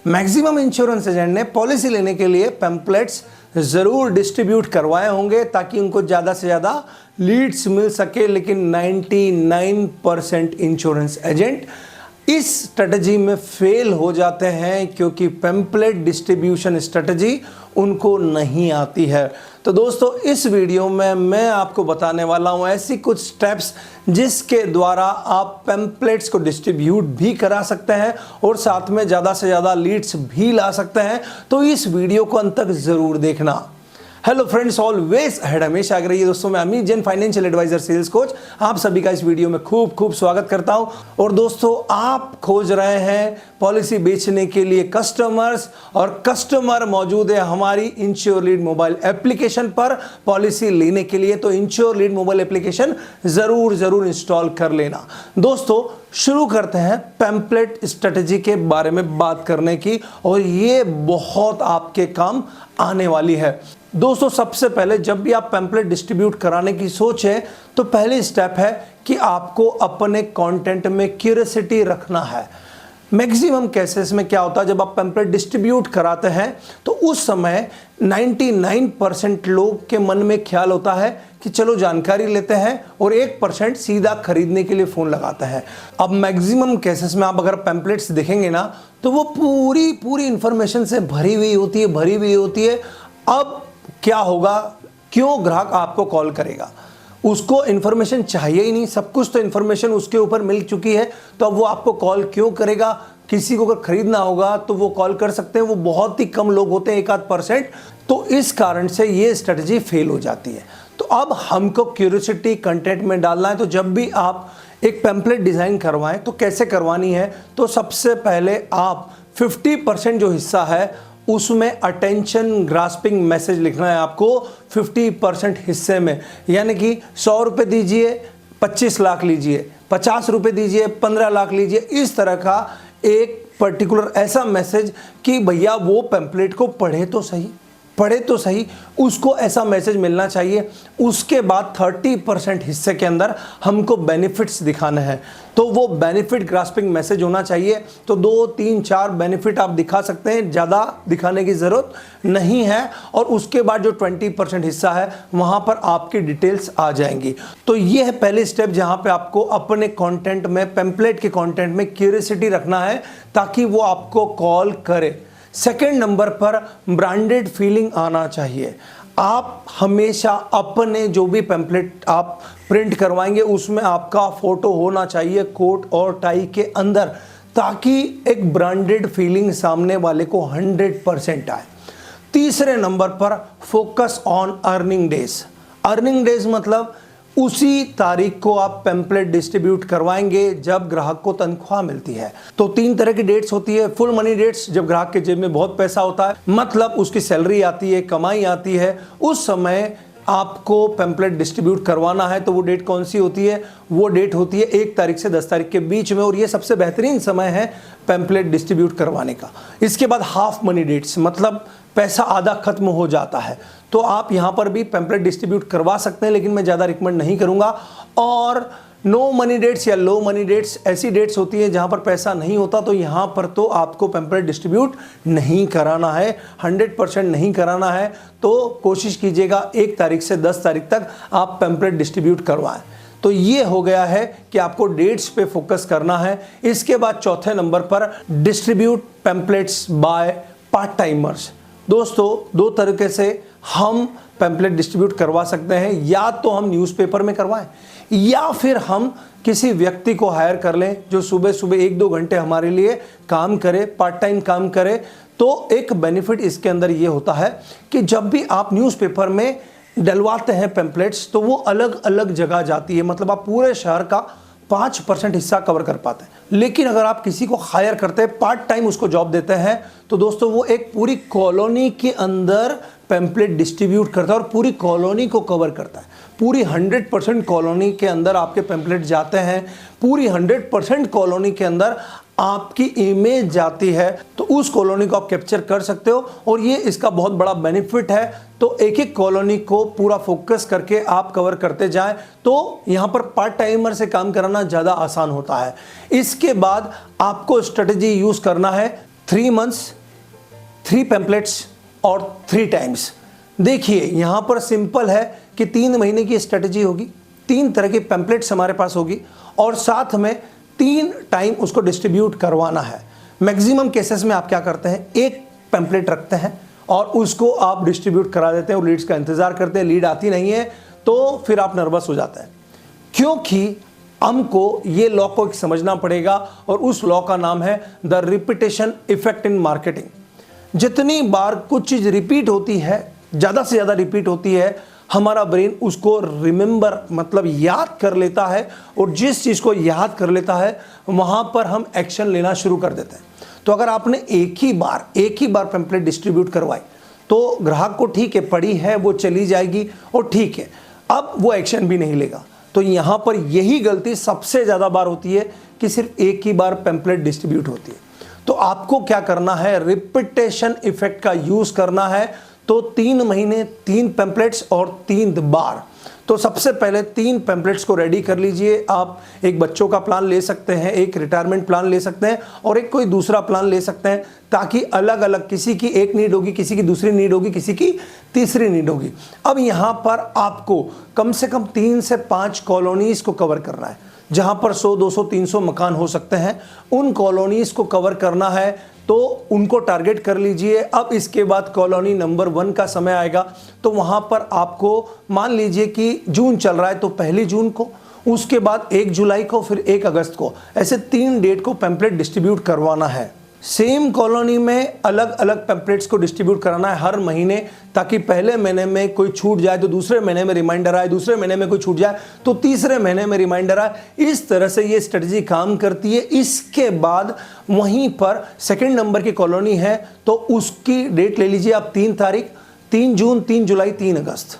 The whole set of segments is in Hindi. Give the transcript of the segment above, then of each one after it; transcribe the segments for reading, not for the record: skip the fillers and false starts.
मैक्सिमम इंश्योरेंस एजेंट ने पॉलिसी लेने के लिए पैम्पलेट्स ज़रूर डिस्ट्रीब्यूट करवाए होंगे ताकि उनको ज़्यादा से ज़्यादा लीड्स मिल सके, लेकिन 99% इंश्योरेंस एजेंट इस स्ट्रेटजी में फेल हो जाते हैं क्योंकि पैम्पलेट डिस्ट्रीब्यूशन स्ट्रेटजी उनको नहीं आती है। तो दोस्तों, इस वीडियो में मैं आपको बताने वाला हूं ऐसी कुछ स्टेप्स जिसके द्वारा आप पैम्पलेट्स को डिस्ट्रीब्यूट भी करा सकते हैं और साथ में ज़्यादा से ज़्यादा लीड्स भी ला सकते हैं। तो इस वीडियो को अंत तक ज़रूर देखना। हेलो फ्रेंड्स, ऑलवेज अहेड, हमेशा आगे रहिए दोस्तों। मैं Amit Jain, financial advisor, sales coach, आप सभी का इस वीडियो में खूब स्वागत करता हूं। और दोस्तों, आप खोज रहे हैं पॉलिसी बेचने के लिए कस्टमर्स, और कस्टमर मौजूद है हमारी इंश्योर लीड मोबाइल एप्लीकेशन पर पॉलिसी लेने के लिए। तो इंश्योर लीड मोबाइल एप्लीकेशन जरूर इंस्टॉल कर लेना। दोस्तों, शुरू करते हैं पैम्पलेट स्ट्रेटजी के बारे में बात करने की, और ये बहुत आपके काम आने वाली है। दोस्तों, सबसे पहले जब भी आप पैम्पलेट डिस्ट्रीब्यूट कराने की सोचें तो पहली स्टेप है कि आपको अपने कंटेंट में क्यूरियोसिटी रखना है। मैक्सिमम केसेस में क्या होता है, जब आप पैम्पलेट डिस्ट्रीब्यूट कराते हैं तो उस समय 99% लोग के मन में ख्याल होता है कि चलो जानकारी लेते हैं, और 1% सीधा खरीदने के लिए फ़ोन लगाते हैं। अब मैक्सिमम केसेस में आप अगर पैम्पलेट्स देखेंगे ना तो वो पूरी इंफॉर्मेशन से भरी हुई होती है। अब क्या होगा, क्यों ग्राहक आपको कॉल करेगा? उसको इन्फॉर्मेशन चाहिए ही नहीं, सब कुछ तो इन्फॉर्मेशन उसके ऊपर मिल चुकी है, तो अब वो आपको कॉल क्यों करेगा? किसी को अगर खरीदना होगा तो वो कॉल कर सकते हैं, वो बहुत ही कम लोग होते हैं, 1-8%। तो इस कारण से ये स्ट्रेटजी फेल हो जाती है। तो अब हमको क्यूरियोसिटी कंटेंट में डालना है। तो जब भी आप एक पैम्पलेट डिज़ाइन करवाएं तो कैसे करवानी है, तो सबसे पहले आप 50% जो हिस्सा है उसमें अटेंशन ग्रास्पिंग मैसेज लिखना है आपको 50% हिस्से में। यानी कि 100 रुपये दीजिए 25 लाख लीजिए, 50 रुपये दीजिए 15 लाख लीजिए, इस तरह का एक पर्टिकुलर ऐसा मैसेज कि भैया वो पैम्पलेट को पढ़े तो सही, उसको ऐसा मैसेज मिलना चाहिए। उसके बाद 30% हिस्से के अंदर हमको बेनिफिट्स दिखाने हैं, तो वो बेनिफिट ग्रास्पिंग मैसेज होना चाहिए। तो 2, 3, 4 बेनिफिट आप दिखा सकते हैं, ज़्यादा दिखाने की ज़रूरत नहीं है। और उसके बाद जो 20% हिस्सा है वहाँ पर आपकी डिटेल्स आ जाएंगी। तो ये है पहली स्टेप जहाँ पे आपको अपने कंटेंट में, पैम्पलेट के कंटेंट में क्यूरियोसिटी रखना है ताकि वो आपको कॉल करे। सेकेंड नंबर पर ब्रांडेड फीलिंग आना चाहिए। आप हमेशा अपने जो भी पैम्पलेट आप प्रिंट करवाएंगे उसमें आपका फोटो होना चाहिए कोट और टाई के अंदर, ताकि एक ब्रांडेड फीलिंग सामने वाले को 100% आए। तीसरे नंबर पर फोकस ऑन अर्निंग डेज मतलब उसी तारीख को आप पैम्पलेट डिस्ट्रीब्यूट करवाएंगे जब ग्राहक को तनख्वाह मिलती है। तो 3 तरह की डेट्स होती है। फुल मनी डेट्स, जब ग्राहक के जेब में बहुत पैसा होता है, मतलब उसकी सैलरी आती है, कमाई आती है, उस समय आपको पैम्पलेट डिस्ट्रीब्यूट करवाना है। तो वो डेट कौन सी होती है? वो डेट होती है 1 तारीख से 10 तारीख के बीच में, और ये सबसे बेहतरीन समय है पैम्पलेट डिस्ट्रीब्यूट करवाने का। इसके बाद हाफ मनी डेट्स, मतलब पैसा आधा खत्म हो जाता है, तो आप यहाँ पर भी पैम्पलेट डिस्ट्रीब्यूट करवा सकते हैं, लेकिन मैं ज़्यादा रिकमेंड नहीं करूँगा। और नो मनी डेट्स या लो मनी डेट्स, ऐसी डेट्स होती हैं जहाँ पर पैसा नहीं होता, तो यहाँ पर तो आपको पैम्पलेट डिस्ट्रीब्यूट नहीं कराना है, 100% नहीं कराना है। तो कोशिश कीजिएगा 1 तारीख से 10 तारीख तक आप पैम्पलेट डिस्ट्रीब्यूट करवाएं। तो ये हो गया है कि आपको डेट्स पे फोकस करना है। इसके बाद चौथे नंबर पर distribute pamphlets by part timers. दोस्तों, 2 तरीके से हम पैम्पलेट डिस्ट्रीब्यूट करवा सकते हैं, या तो हम न्यूज़पेपर में करवाएं या फिर हम किसी व्यक्ति को हायर कर लें जो सुबह 1-2 घंटे हमारे लिए काम करे, पार्ट टाइम काम करे। तो एक बेनिफिट इसके अंदर ये होता है कि जब भी आप न्यूज़पेपर में डलवाते हैं पैम्पलेट्स तो वो अलग अलग जगह जाती है, मतलब आप पूरे शहर का 5% हिस्सा कवर कर पाते हैं। लेकिन अगर आप किसी को हायर करते हैं, पार्ट टाइम उसको जॉब देते हैं, तो दोस्तों वो एक पूरी कॉलोनी के अंदर पैम्पलेट डिस्ट्रीब्यूट करता है और पूरी कॉलोनी को कवर करता है। पूरी 100% कॉलोनी के अंदर आपके पैम्पलेट जाते हैं, पूरी 100% कॉलोनी के अंदर आपकी इमेज जाती है, तो उस कॉलोनी को आप कैप्चर कर सकते हो और ये इसका बहुत बड़ा बेनिफिट है। तो एक एक कॉलोनी को पूरा फोकस करके आप कवर करते जाएं तो यहाँ पर पार्ट टाइमर से काम कराना ज़्यादा आसान होता है। इसके बाद आपको स्ट्रेटजी यूज़ करना है 3 months, 3 पैम्पलेट्स और 3 टाइम्स। देखिए यहाँ पर सिंपल है कि 3 महीने की स्ट्रेटजी होगी, 3 तरह के पैम्पलेट्स हमारे पास होगी और साथ में 3 टाइम उसको डिस्ट्रीब्यूट करवाना है। मैक्सिमम केसेस में आप क्या करते हैं, एक पैम्पलेट रखते हैं और उसको आप डिस्ट्रीब्यूट करा देते हैं और लीड्स का इंतजार करते हैं, लीड आती नहीं है तो फिर आप नर्वस हो जाते हैं, क्योंकि हमको ये लॉ को समझना पड़ेगा और उस लॉ का नाम है the repetition effect in marketing. जितनी बार कुछ चीज रिपीट होती है, ज्यादा से ज्यादा रिपीट होती है, हमारा ब्रेन उसको रिमेंबर मतलब याद कर लेता है और जिस चीज को याद कर लेता है वहां पर हम एक्शन लेना शुरू कर देते हैं। तो अगर आपने एक ही बार पैम्पलेट डिस्ट्रीब्यूट करवाई तो ग्राहक को ठीक है, पड़ी है वो चली जाएगी और ठीक है, अब वो एक्शन भी नहीं लेगा। तो यहां पर यही गलती सबसे ज्यादा बार होती है कि सिर्फ एक ही बार पैम्पलेट डिस्ट्रीब्यूट होती है। तो आपको क्या करना है, रिपीटेशन इफेक्ट का यूज करना है। तो 3 महीने 3 पैम्पलेट्स और 3 बार। तो सबसे पहले 3 पैम्पलेट्स को रेडी कर लीजिए। आप एक बच्चों का प्लान ले सकते हैं, एक रिटायरमेंट प्लान ले सकते हैं और एक कोई दूसरा प्लान ले सकते हैं, ताकि अलग अलग किसी की एक नीड होगी, किसी की दूसरी नीड होगी, किसी की तीसरी नीड होगी। अब यहाँ पर आपको कम से कम 3 से 5 कॉलोनीज को कवर करना है, जहां पर 100, 200, 300 मकान हो सकते हैं। उन कॉलोनीज को कवर करना है तो उनको टारगेट कर लीजिए। अब इसके बाद कॉलोनी नंबर 1 का समय आएगा, तो वहां पर आपको मान लीजिए कि जून चल रहा है तो 1 जून को, उसके बाद 1 जुलाई को, फिर 1 अगस्त को, ऐसे 3 डेट को पैम्पलेट डिस्ट्रीब्यूट करवाना है। सेम कॉलोनी में अलग अलग पैम्पलेट्स को डिस्ट्रीब्यूट कराना है हर महीने, ताकि पहले महीने में कोई छूट जाए तो दूसरे महीने में रिमाइंडर आए, दूसरे महीने में कोई छूट जाए तो तीसरे महीने में रिमाइंडर आए। इस तरह से ये स्ट्रेटजी काम करती है। इसके बाद वहीं पर 2nd नंबर की कॉलोनी है तो उसकी डेट ले लीजिए आप 3 तारीख, 3 जून, 3 जुलाई, 3 अगस्त।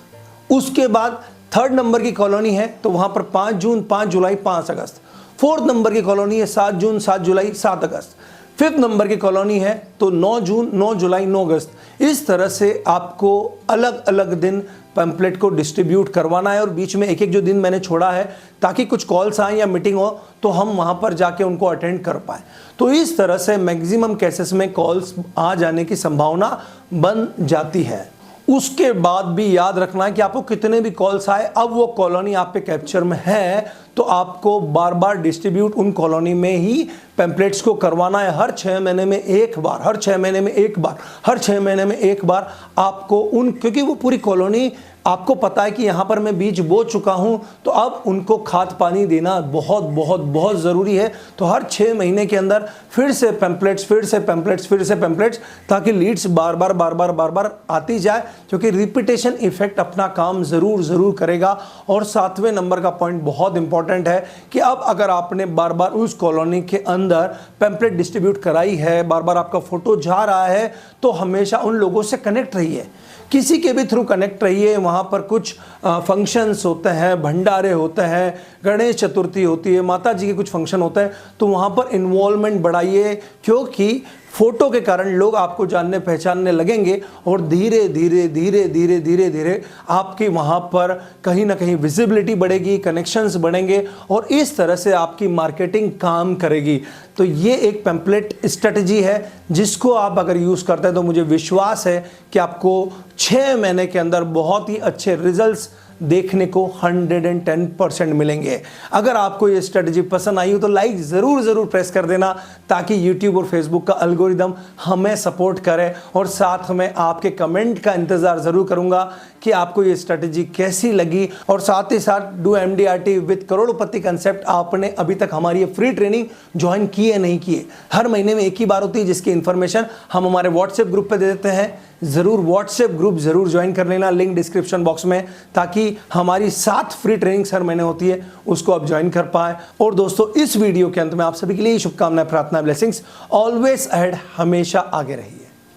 उसके बाद 3rd नंबर की कॉलोनी है तो वहां पर 5 जून, 5 जुलाई, 5 अगस्त। 4th नंबर की कॉलोनी है 7 जून, 7 जुलाई, 7 अगस्त। 5th नंबर की कॉलोनी है तो 9 जून, 9 जुलाई, 9 अगस्त। इस तरह से आपको अलग अलग दिन पैम्पलेट को डिस्ट्रीब्यूट करवाना है और बीच में एक एक जो दिन मैंने छोड़ा है ताकि कुछ कॉल्स आए या मीटिंग हो तो हम वहां पर जाके उनको अटेंड कर पाए। तो इस तरह से मैक्सिमम केसेस में कॉल्स आ जाने की संभावना बन जाती है। उसके बाद भी याद रखना है कि आपको कितने भी कॉल्स आए, अब वो कॉलोनी आप पे कैप्चर में है तो आपको बार बार डिस्ट्रीब्यूट उन कॉलोनी में ही पैम्पलेट्स को करवाना है। हर 6 महीने में एक बार, हर 6 महीने में एक बार, हर 6 महीने में एक बार आपको उन, क्योंकि वो पूरी कॉलोनी आपको पता है कि यहाँ पर मैं बीज बो चुका हूँ तो अब उनको खाद पानी देना बहुत बहुत बहुत ज़रूरी है। तो हर 6 महीने के अंदर फिर से पैम्पलेट्स, फिर से पैम्पलेट्स, फिर से पैम्पलेट्स, ताकि लीड्स बार बार आती जाए, क्योंकि रिपीटेशन इफेक्ट अपना काम ज़रूर करेगा। और 7वें नंबर का पॉइंट बहुत इंपॉर्टेंट है कि अब अगर आपने बार बार उस कॉलोनी के अंदर पैम्पलेट डिस्ट्रीब्यूट कराई है, बार बार आपका फोटो जा रहा है, तो हमेशा उन लोगों से कनेक्ट रहिए, किसी के भी थ्रू कनेक्ट रहिए। वहाँ पर कुछ फंक्शंस होते हैं, भंडारे होते हैं, गणेश चतुर्थी होती है, माता जी के कुछ फंक्शन होते हैं, तो वहाँ पर इन्वॉल्वमेंट बढ़ाइए, क्योंकि फोटो के कारण लोग आपको जानने पहचानने लगेंगे और धीरे धीरे आपकी वहाँ पर कहीं ना कहीं विजिबिलिटी बढ़ेगी, कनेक्शंस बढ़ेंगे और इस तरह से आपकी मार्केटिंग काम करेगी। तो ये एक पैम्पलेट स्ट्रेटजी है जिसको आप अगर यूज़ करते हैं तो मुझे विश्वास है कि आपको 6 महीने के अंदर बहुत ही अच्छे रिजल्ट्स देखने को 110% मिलेंगे। अगर आपको ये स्ट्रेटजी पसंद आई हो तो लाइक ज़रूर प्रेस कर देना, ताकि YouTube और Facebook का एल्गोरिदम हमें सपोर्ट करे। और साथ में आपके कमेंट का इंतज़ार ज़रूर करूंगा कि आपको ये स्ट्रेटजी कैसी लगी। और साथ ही साथ do MDRT with Crorepati concept, आपने अभी तक हमारी ये फ्री ट्रेनिंग ज्वाइन की है नहीं की है, हर महीने में एक ही बार होती है, जिसकी इन्फॉर्मेशन हम हमारे व्हाट्सएप ग्रुप पे दे देते हैं। ज़रूर व्हाट्सएप ग्रुप ज़रूर ज्वाइन कर लेना, लिंक डिस्क्रिप्शन बॉक्स में, ताकि हमारी 7 फ्री ट्रेनिंग्स हर महीने होती है उसको आप ज्वाइन कर पाए। और दोस्तों, इस वीडियो के अंत में आप सभी के लिए शुभकामनाएं, प्रार्थना, ब्लेसिंग्स, ऑलवेज अहेड, हमेशा आगे रहिए।